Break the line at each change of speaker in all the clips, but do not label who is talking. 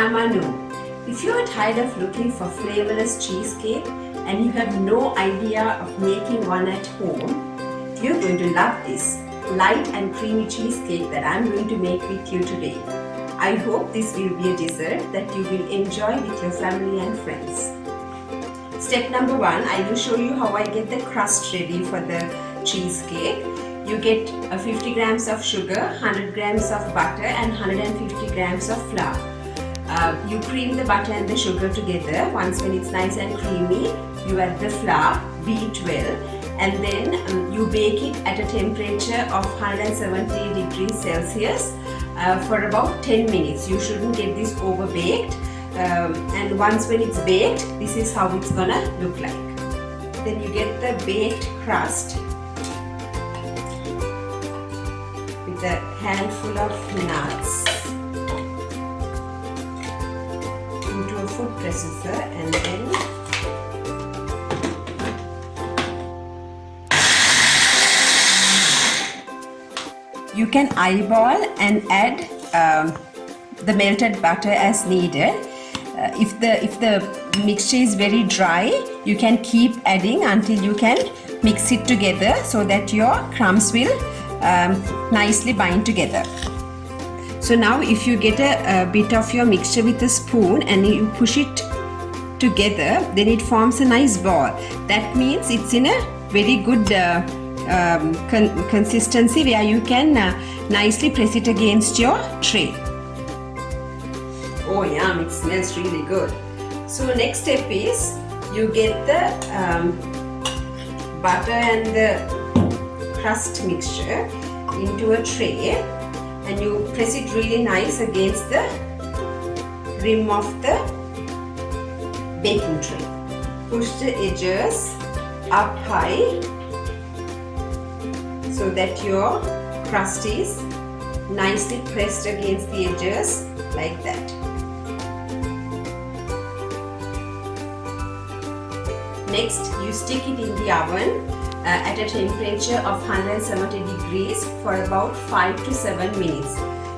I'm Anu. If you are tired of looking for flavorless cheesecake and you have no idea of making one at home, you're going to love this light and creamy cheesecake that I'm going to make with you today. I hope this will be a dessert that you will enjoy with your family and friends. Step number 1, I will show you how I get the crust ready for the cheesecake. You get 50 grams of sugar, 100 grams of butter and 150 grams of flour. You cream the butter and the sugar together. Once when it's nice and creamy, you add the flour, beat well, and then you bake it at a temperature of 170 degrees Celsius for about 10 minutes. You shouldn't get this over baked. And once when it's baked, this is how it's gonna look like. Then you get the baked crust with a handful of nuts into a food processor, and then you can eyeball and add the melted butter as needed. If the mixture is very dry, you can keep adding until you can mix it together so that your crumbs will nicely bind together. So now if you get a bit of your mixture with a spoon and you push it together, then it forms a nice ball. That means it's in a very good consistency where you can nicely press it against your tray. Oh yum, it smells really good. So next step is you get the butter and the crust mixture into a tray and you press it really nice against the rim of the baking tray. Push the edges up high so that your crust is nicely pressed against the edges like that. Next, you stick it in the oven at a temperature of 170 degrees for about 5 to 7 minutes.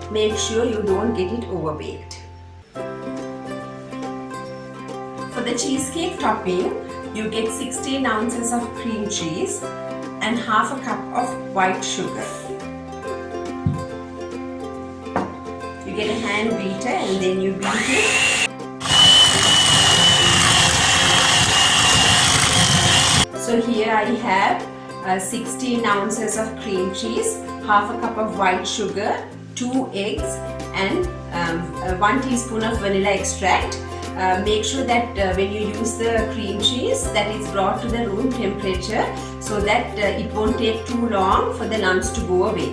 Make sure you don't get it overbaked. For the cheesecake topping, you get 16 ounces of cream cheese and half a cup of white sugar. You get a hand beater and then you beat it. So here I have 16 ounces of cream cheese, half a cup of white sugar, 2 eggs and 1 teaspoon of vanilla extract. Make sure that when you use the cream cheese that it's brought to the room temperature so that it won't take too long for the lumps to go away.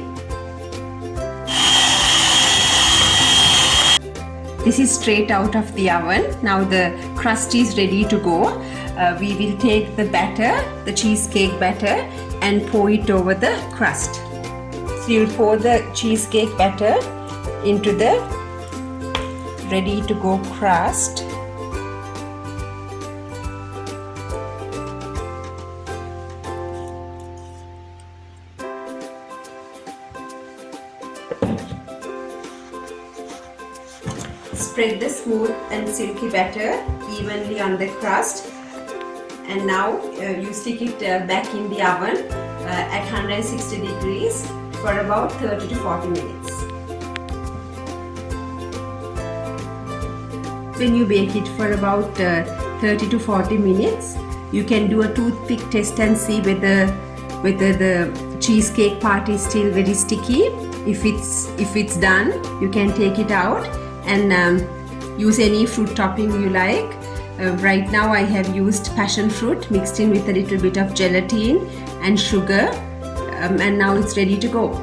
This is straight out of the oven. Now the crust is ready to go. We will take the batter, the cheesecake batter, and pour it over the crust. So you'll pour the cheesecake batter into the ready to go crust. Spread the smooth and silky batter evenly on the crust. And now you stick it back in the oven at 160 degrees for about 30 to 40 minutes. When you bake it for about 30 to 40 minutes, you can do a toothpick test and see whether the cheesecake part is still very sticky. If it's done, you can take it out and use any fruit topping you like. Right now I have used passion fruit mixed in with a little bit of gelatin and sugar, and now it's ready to go.